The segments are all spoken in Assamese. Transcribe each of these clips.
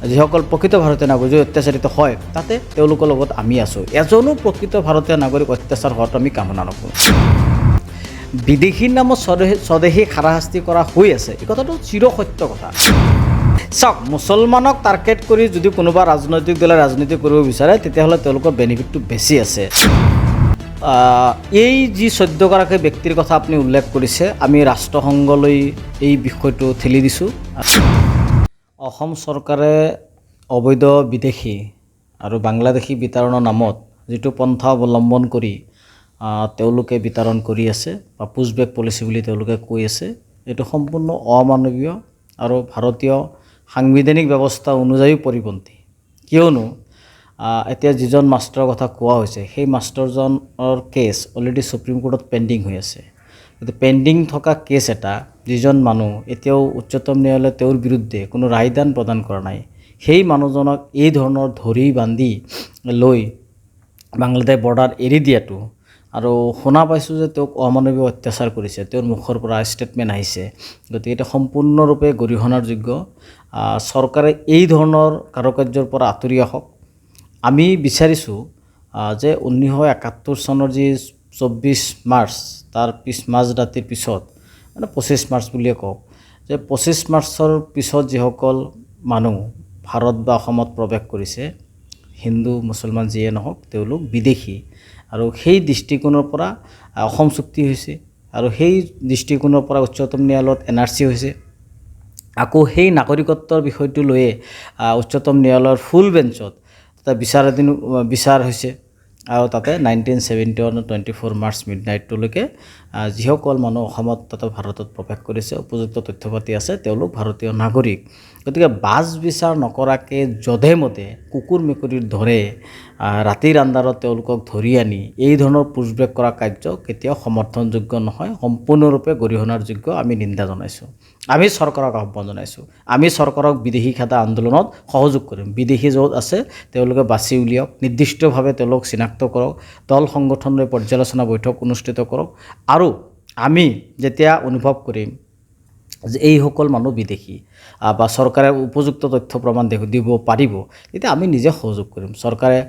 যিসকল প্ৰকৃত ভাৰতীয় নাগৰিক অত্যাচাৰিত হয় তাতে তেওঁলোকৰ লগত আমি আছোঁ। এজনো প্ৰকৃত ভাৰতীয় নাগৰিক অত্যাচাৰ হোৱাটো আমি কামনা নকৰোঁ। বিদেশীৰ নামত স্বদেশী হাৰাশাস্তি কৰা হৈ আছে, এই কথাটো চিৰসত্য কথা। চাওক, মুছলমানক টাৰ্গেট কৰি যদি কোনোবা ৰাজনৈতিক দলে ৰাজনীতি কৰিব বিচাৰে তেতিয়াহ'লে তেওঁলোকৰ বেনিফিটটো বেছি আছে। এই যি 14গৰাকী ব্যক্তিৰ কথা আপুনি উল্লেখ কৰিছে, আমি ৰাষ্ট্ৰসংঘলৈ এই বিষয়টো ঠেলি দিছোঁ। অসম চৰকাৰে অবৈধ বিদেশী আৰু বাংলাদেশী বিতৰণৰ নামত যিটো পন্থা অৱলম্বন কৰি তেওঁলোকে বিতৰণ কৰি আছে বা পুছবেক পলিচি বুলি তেওঁলোকে কৈ আছে, এইটো সম্পূৰ্ণ অমানৱীয় আৰু ভাৰতীয় সাংবিধানিক ব্যৱস্থা অনুযায়ী পৰিপন্থী। কিয়নো এতিয়া যিজন মাষ্টৰৰ কথা কোৱা হৈছে, সেই মাষ্টৰজনৰ কেছ অলৰেডি সুপ্ৰিম কোৰ্টত পেণ্ডিং হৈ আছে। কিন্তু পেণ্ডিং থকা কেছ এটা যিজন মানুহ এতিয়াও উচ্চতম ন্যায়ালয়ে তেওঁৰ বিৰুদ্ধে কোনো ৰায়দান প্ৰদান কৰা নাই, সেই মানুহজনক এই ধৰণৰ ধৰি বান্ধি লৈ বাংলাদেশ বৰ্ডাৰ এৰি দিয়াটো, আৰু শুনা পাইছোঁ যে তেওঁক অমানৱীয় অত্যাচাৰ কৰিছে, তেওঁৰ মুখৰ পৰা ষ্টেটমেণ্ট আহিছে। গতিকে এটা সম্পূৰ্ণৰূপে গৰিহণাৰ যোগ্য। চৰকাৰে এই ধৰণৰ কাৰুকাৰ্যৰ পৰা আঁতৰি আহক। আমি বিচাৰিছোঁ যে 1971 চনৰ যি 24 মাৰ্চ তাৰ মাজ ৰাতিৰ পিছত, মানে 25 মাৰ্চ বুলিয়ে কওক, যে 25 মাৰ্চৰ পিছত যিসকল মানুহ ভাৰত বা অসমত প্ৰৱেশ কৰিছে, হিন্দু মুছলমান যিয়ে নহওক, তেওঁলোক বিদেশী। আৰু সেই দৃষ্টিকোণৰ পৰা অসম চুক্তি হৈছে, আৰু সেই দৃষ্টিকোণৰ পৰা উচ্চতম ন্যায়ালয়ত NRC হৈছে। আকৌ সেই নাগৰিকত্বৰ বিষয়টো লৈয়ে উচ্চতম ন্যায়ালয়ৰ ফুল বেঞ্চত তাতে বিচাৰ হৈছে। আৰু তাতে 1971 24 মাৰ্চ মিডনাইটলৈকে যিসকল মানুহ অসমত তথা ভাৰতত প্ৰৱেশ কৰিছে, উপযুক্ত তথ্য পাতি আছে, তেওঁলোক ভাৰতীয় নাগৰিক। গতিকে বাছ বিচাৰ নকৰাকৈ যধে মধে কুকুৰ মেকুৰীৰ ধৰে ৰাতিৰ আন্ধাৰত তেওঁলোকক ধৰি আনি এই ধৰণৰ পুছবেক কৰা কাৰ্য কেতিয়াও সমৰ্থনযোগ্য নহয়, সম্পূৰ্ণৰূপে গৰিহণাৰ যোগ্য। আমি নিন্দা জনাইছোঁ। আমি চৰকাৰক আহ্বান জনাইছোঁ, আমি চৰকাৰক বিদেশী খেদা আন্দোলনত সহযোগ কৰিম। বিদেশী য'ত আছে তেওঁলোকে বাছি উলিয়াওক, নিৰ্দিষ্টভাৱে তেওঁলোক চিনাক্ত কৰক, দল সংগঠনেৰে পৰ্যালোচনা বৈঠক অনুষ্ঠিত কৰক। আৰু আমি যেতিয়া অনুভৱ কৰিম যে এইসকল মানুহ বিদেশী বা চৰকাৰে উপযুক্ত তথ্য প্ৰমাণ দিব পাৰিব, তেতিয়া আমি নিজে সহযোগ কৰিম। চৰকাৰে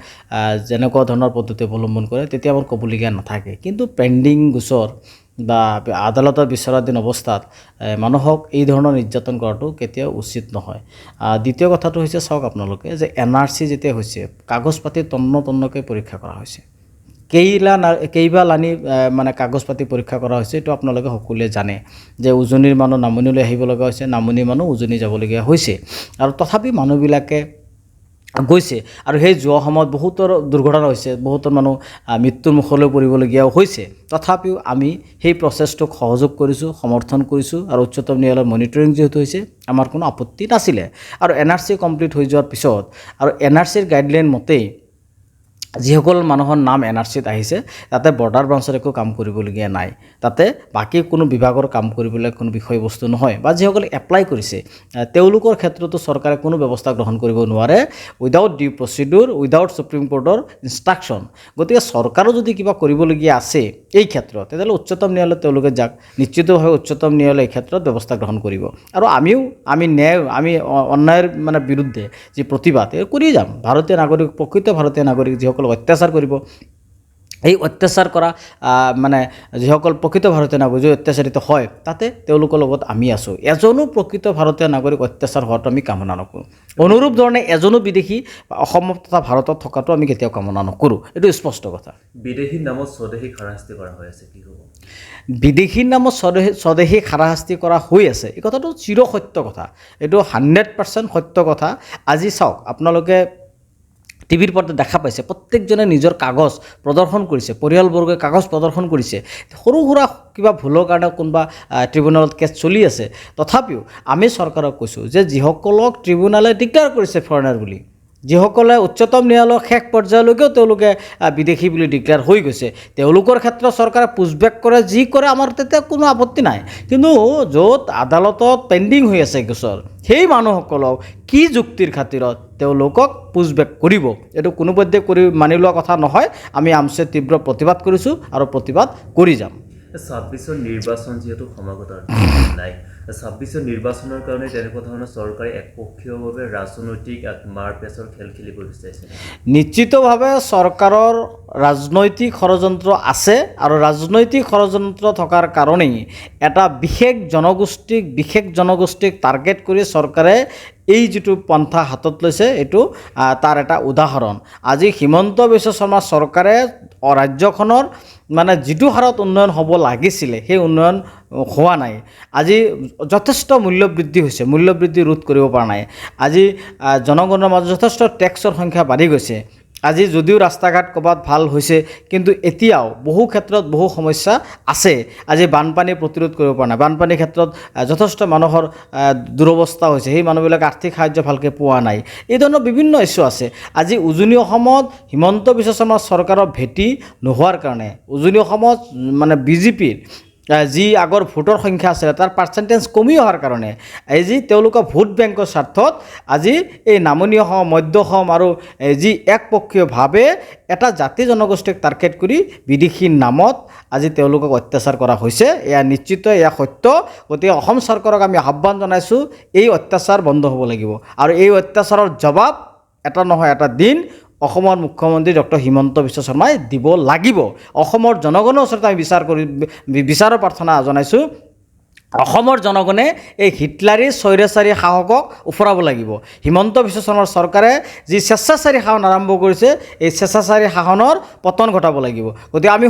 যেনেকুৱা ধৰণৰ পদ্ধতি অৱলম্বন কৰে তেতিয়া আমাৰ ক'বলগীয়া নাথাকে। কিন্তু পেণ্ডিং গোচৰ বা আদালতৰ বিচাৰাধীন অৱস্থাত মানুহক এই ধৰণৰ নিৰ্যাতন কৰাটো কেতিয়াও উচিত নহয়। দ্বিতীয় কথাটো হৈছে, চাওক আপোনালোকে যে NRC যেতিয়া হৈছে, কাগজ পাতি তন্নকৈ পৰীক্ষা কৰা হৈছে। কেইবা লানি মানে কাগজ পাতি পৰীক্ষা কৰা হৈছে, এইটো আপোনালোকে সকলোৱে জানে যে উজনিৰ মানুহ নামনিলৈ আহিব লগা হৈছে, নামনিৰ মানুহ উজনি যাবলগীয়া হৈছে। আৰু তথাপি মানুহবিলাকে গৈছে, আৰু সেই যোৱা সময়ত বহুতৰ দুৰ্ঘটনা হৈছে, বহুতৰ মানুহ মৃত্যুৰ মুখলৈ পৰিবলগীয়াও হৈছে। তথাপিও আমি সেই প্ৰচেছটোক সহযোগ কৰিছোঁ, সমৰ্থন কৰিছোঁ। আৰু উচ্চতম ন্যায়ালয়ৰ মনিটৰিং যিহেতু হৈছে, আমাৰ কোনো আপত্তি নাছিলে। আৰু NRC কমপ্লিট হৈ যোৱাৰ পিছত আৰু NRCৰ গাইডলাইন মতেই যিসকল মানুহৰ নাম NRCত আহিছে, তাতে বৰ্ডাৰ ব্ৰাঞ্চৰ একো কাম কৰিবলগীয়া নাই, তাতে বাকী কোনো বিভাগৰ কাম কৰিবলৈ কোনো বিষয়বস্তু নহয়। বা যিসকলে এপ্লাই কৰিছে তেওঁলোকৰ ক্ষেত্ৰতো চৰকাৰে কোনো ব্যৱস্থা গ্ৰহণ কৰিব নোৱাৰে উইদাউট ডিউ প্ৰচিডিউৰ, উইদাউট সুপ্ৰিম কোৰ্টৰ ইনষ্ট্ৰাকশ্যন। গতিকে চৰকাৰো যদি কিবা কৰিবলগীয়া আছে এই ক্ষেত্ৰত, তেতিয়াহ'লে উচ্চতম ন্যায়ালয়ত তেওঁলোকে যাক, নিশ্চিতভাৱে উচ্চতম ন্যায়ালয়ে এই ক্ষেত্ৰত ব্যৱস্থা গ্ৰহণ কৰিব। আৰু আমি অন্যায়ৰ মানে বিৰুদ্ধে যি প্ৰতিবাদ কৰি যাম। ভাৰতীয় নাগৰিক, প্ৰকৃত ভাৰতীয় নাগৰিক যিসকল অত্যাচাৰ কৰিব, এই অত্যাচাৰ কৰা মানে যিসকল প্ৰকৃত ভাৰতীয় নাগৰিক অত্যাচাৰিত হয়, তাতে তেওঁলোকৰ লগত আমি আছোঁ। এজনো প্ৰকৃত ভাৰতীয় নাগৰিক অত্যাচাৰ হোৱাটো আমি কামনা নকৰোঁ। অনুৰূপ ধৰণে এজনো বিদেশী অসমত তথা ভাৰতত থকাটো আমি কেতিয়াও কামনা নকৰোঁ। এইটো স্পষ্ট কথা। বিদেশীৰ নামত স্বদেশী হাৰাশাস্তি কৰা হৈ আছে, কি হ'ব? বিদেশীৰ নামত স্বদেশী হাৰাশাস্তি কৰা হৈ আছে, এই কথাটো চিৰসত্য কথা। এইটো 100% সত্য কথা। আজি চাওক, আপোনালোকে টিভিৰ পৰ্দাত দেখা পাইছে, প্ৰত্যেকজনে নিজৰ কাগজ প্ৰদৰ্শন কৰিছে, পৰিয়ালবৰ্গই কাগজ প্ৰদৰ্শন কৰিছে। সৰু সুৰা কিবা ভুলৰ কাৰণে কোনোবা ট্ৰিব্যুনেলত কেছ চলি আছে, তথাপিও আমি চৰকাৰক কৈছোঁ যে যিসকলক ট্ৰিব্যুনেলে ডিক্লেয়াৰ কৰিছে ফৰেনাৰ বুলি, যিসকলে উচ্চতম ন্যায়ালয়ৰ শেষ পৰ্যায়লৈকেও তেওঁলোকে বিদেশী বুলি ডিক্লেয়াৰ হৈ গৈছে, তেওঁলোকৰ ক্ষেত্ৰত চৰকাৰে পুছবেক কৰে, যি কৰে আমাৰ তেতিয়া কোনো আপত্তি নাই। কিন্তু য'ত আদালতত পেণ্ডিং হৈ আছে গোচৰ, সেই মানুহসকলক কি যুক্তিৰ খাতিৰত তেওঁলোকক পুছবেক কৰিব, এইটো কোনোপধ্যে মানি লোৱা কথা নহয়। আমি আমছে তীব্ৰ প্ৰতিবাদ কৰিছোঁ আৰু প্ৰতিবাদ কৰি যাম। 26ৰ নিৰ্বাচন যিহেতু সমাগত নাই, ছাব্বিছৰ নিৰ্বাচনৰ কাৰণে তেনেকুৱা ধৰণৰ চৰকাৰে একপক্ষীয়ভাৱে ৰাজনৈতিক মাৰপেচৰ খেল খেলিব বিচাৰিছে নিশ্চিতভাৱে চৰকাৰৰ ৰাজনৈতিক ষড়যন্ত্ৰ আছে আৰু ৰাজনৈতিক ষড়যন্ত্ৰ থকাৰ কাৰণেই এটা বিশেষ জনগোষ্ঠীক টাৰ্গেট কৰি চৰকাৰে এই যিটো পন্থা হাতত লৈছে এইটো তাৰ এটা উদাহৰণ। আজি হিমন্ত বিশ্ব শৰ্মা চৰকাৰে ৰাজ্যখনৰ মানে যিটো হাৰত উন্নয়ন হ'ব লাগিছিলে সেই উন্নয়ন হোৱা নাই। আজি যথেষ্ট মূল্যবৃদ্ধি হৈছে, মূল্যবৃদ্ধি ৰোধ কৰিব পৰা নাই। আজি জনগণৰ মাজত যথেষ্ট টেক্সৰ সংখ্যা বাঢ়ি গৈছে। আজি যদিও ৰাস্তা ঘাট ক'ৰবাত ভাল হৈছে কিন্তু এতিয়াও বহু ক্ষেত্ৰত বহু সমস্যা আছে। আজি বানপানী প্ৰতিৰোধ কৰিব পৰা নাই, বানপানীৰ ক্ষেত্ৰত যথেষ্ট মানুহৰ দুৰৱস্থা হৈছে, সেই মানুহবিলাক আৰ্থিক সাহায্য ভালকৈ পোৱা নাই। এই ধৰণৰ বিভিন্ন ইছ্যু আছে। আজি উজনি অসমত হিমন্ত বিশ্ব শৰ্মা চৰকাৰৰ ভেটি নোহোৱাৰ কাৰণে উজনি অসমত মানে বিজেপিৰ যি আগৰ ভোটৰ সংখ্যা আছিলে তাৰ পাৰ্চেণ্টেজ কমি অহাৰ কাৰণে আজি তেওঁলোকৰ ভোট বেংকৰ স্বাৰ্থত আজি এই নামনি অসম, মধ্য অসম আৰু যি একপক্ষীয়ভাৱে এটা জাতি জনগোষ্ঠীক টাৰ্গেট কৰি বিদেশীৰ নামত আজি তেওঁলোকক অত্যাচাৰ কৰা হৈছে। এয়া নিশ্চিত, এয়া সত্য। গতিকে অসম চৰকাৰক আমি আহ্বান জনাইছোঁ, এই অত্যাচাৰ বন্ধ হ'ব লাগিব আৰু এই অত্যাচাৰৰ জবাব এটা নহয় এটা দিন অসমৰ মুখ্যমন্ত্ৰী ডক্টৰ হিমন্ত বিশ্ব শৰ্মাই দিব লাগিব। অসমৰ জনগণৰ ওচৰত আমি বিচাৰৰ প্ৰাৰ্থনা জনাইছোঁ, অসমৰ জনগণে এই হিটলাৰী স্বৈৰাচাৰী সাহসক উফৰাব লাগিব। হিমন্ত বিশ্ব শৰ্মাৰ চৰকাৰে যি স্বেচ্ছাচাৰী শাসন আৰম্ভ কৰিছে এই স্বেচ্ছাচাৰী শাসনৰ পতন ঘটাব লাগিব। গতিকে আমি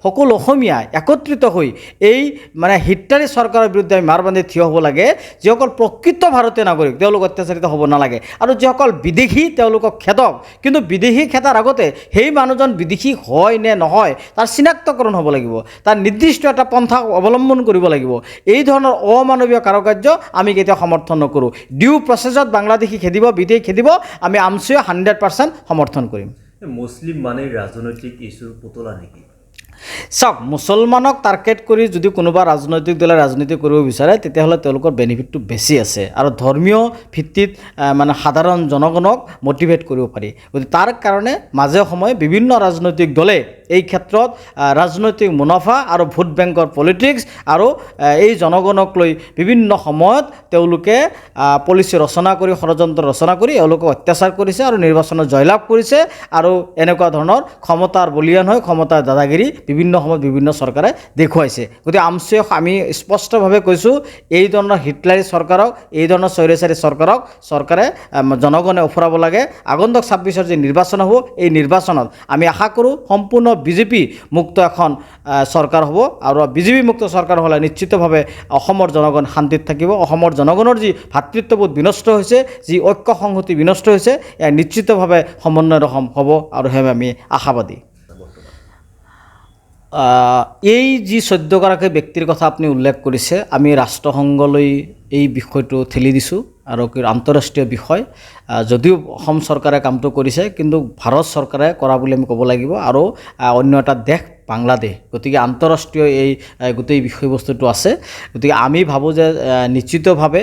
সকলো অসমীয়াই একত্ৰিত হৈ এই মানে হিটলাৰী চৰকাৰৰ বিৰুদ্ধে আমি মাৰ বান্ধি থিয় হ'ব লাগে। যিসকল প্ৰকৃত ভাৰতীয় নাগৰিক তেওঁলোক অত্যাচাৰিত হ'ব নালাগে আৰু যিসকল বিদেশী তেওঁলোকক খেদক, কিন্তু বিদেশী খেদাৰ আগতে সেই মানুহজন বিদেশী হয় নে নহয় তাৰ চিনাক্তকৰণ হ'ব লাগিব, তাৰ নিৰ্দিষ্ট এটা পন্থা অৱলম্বন কৰিব লাগিব। এই ধৰণৰ অমানৱীয় কাৰুকাৰ্য আমি কেতিয়াও সমৰ্থন নকৰোঁ। ডিউ প্ৰচেছত বাংলাদেশী খেদিব, বিদেশী খেদিব, আমি আমচুৱে 100% সমৰ্থন কৰিম। মুছলিম মানে ৰাজনৈতিক ইছ্যুৰ পুতলা নেকি? চাওক, মুছলমানক টাৰ্গেট কৰি যদি কোনোবা ৰাজনৈতিক দলে ৰাজনীতি কৰিব বিচাৰে তেতিয়াহ'লে তেওঁলোকৰ বেনিফিটটো বেছি আছে আৰু ধৰ্মীয় ভিত্তিত মানে সাধাৰণ জনগণক মটিভেট কৰিব পাৰি। গতিকে তাৰ কাৰণে মাজে সময়ে বিভিন্ন ৰাজনৈতিক দলে এই ক্ষেত্ৰত ৰাজনৈতিক মুনাফা আৰু ভোট বেংকৰ পলিটিক্স আৰু এই জনগণক লৈ বিভিন্ন সময়ত তেওঁলোকে পলিচি ৰচনা কৰি ষড়যন্ত্ৰ ৰচনা কৰি এওঁলোকক অত্যাচাৰ কৰিছে আৰু নিৰ্বাচনত জয়লাভ কৰিছে আৰু এনেকুৱা ধৰণৰ ক্ষমতাৰ বলিয়ান হৈ ক্ষমতাৰ দাদাগিৰি বিভিন্ন সময়ত বিভিন্ন চৰকাৰে দেখুৱাইছে। গতিকে আমচুৱে আমি স্পষ্টভাৱে কৈছোঁ, এই ধৰণৰ হিটলাৰী চৰকাৰক, এই ধৰণৰ স্বৈৰাচাৰী চৰকাৰক চৰকাৰে জনগণে উফৰাব লাগে। আগন্তুক 26ৰ যি নিৰ্বাচন হ'ব এই নিৰ্বাচনত আমি আশা কৰোঁ সম্পূৰ্ণ বিজেপি মুক্ত এখন চৰকাৰ হ'ব আৰু বিজেপি মুক্ত চৰকাৰ হ'লে নিশ্চিতভাৱে অসমৰ জনগণ শান্তিত থাকিব। অসমৰ জনগণৰ যি ভাতৃত্ববোধ বিনষ্ট হৈছে, যি ঐক্য সংহতি বিনষ্ট হৈছে, এয়া নিশ্চিতভাৱে সমন্বয়ৰ হ'ব আৰু সেয়ে আমি আশাবাদী। এই যি 14গৰাকী ব্যক্তিৰ কথা আপুনি উল্লেখ কৰিছে, আমি ৰাষ্ট্ৰসংঘলৈ এই বিষয়টো ঠেলি দিছোঁ আৰু আন্তঃৰাষ্ট্ৰীয় বিষয়। যদিও অসম চৰকাৰে কামটো কৰিছে কিন্তু ভাৰত চৰকাৰে কৰা বুলি আমি ক'ব লাগিব আৰু অন্য এটা দেশ বাংলাদেশ। গতিকে আন্তঃৰাষ্ট্ৰীয় এই গোটেই বিষয়বস্তুটো আছে। গতিকে আমি ভাবোঁ যে নিশ্চিতভাৱে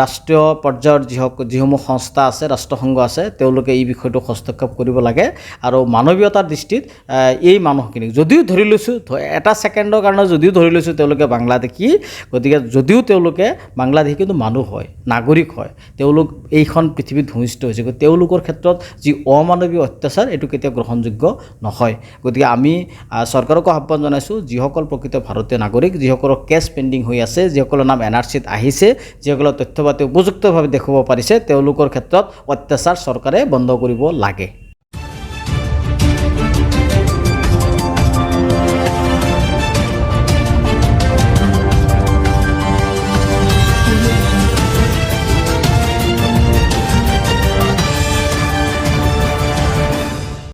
ৰাষ্ট্ৰীয় পৰ্যায়ৰ যিসমূহ সংস্থা আছে, ৰাষ্ট্ৰসংঘ আছে, তেওঁলোকে এই বিষয়টো হস্তক্ষেপ কৰিব লাগে আৰু মানৱীয়তাৰ দৃষ্টিত এই মানুহখিনিক যদিও ধৰি লৈছোঁ, এটা ছেকেণ্ডৰ কাৰণে যদিও ধৰি লৈছোঁ তেওঁলোকে বাংলাদেশী, গতিকে যদিও তেওঁলোকে বাংলাদেশী কিন্তু মানুহ হয়, নাগৰিক হয়, তেওঁলোক এইখন পৃথিৱীত ভূমিষ্ঠ হৈছে। গতিকে তেওঁলোকৰ ক্ষেত্ৰত যি অমানৱীয় অত্যাচাৰ এইটো কেতিয়াও গ্ৰহণযোগ্য নহয়। গতিকে আমি চৰকাৰকো আহ্বান জনাইছোঁ, যিসকল প্ৰকৃত ভাৰতীয় নাগৰিক, যিসকলৰ কেছ পেণ্ডিং হৈ আছে, যিসকলৰ নাম NRCত আহিছে, যিসকলৰ তথ্য পাতি উপযুক্তভাৱে দেখুৱাব পাৰিছে, তেওঁলোকৰ ক্ষেত্ৰত অত্যাচাৰ চৰকাৰে বন্ধ কৰিব লাগে।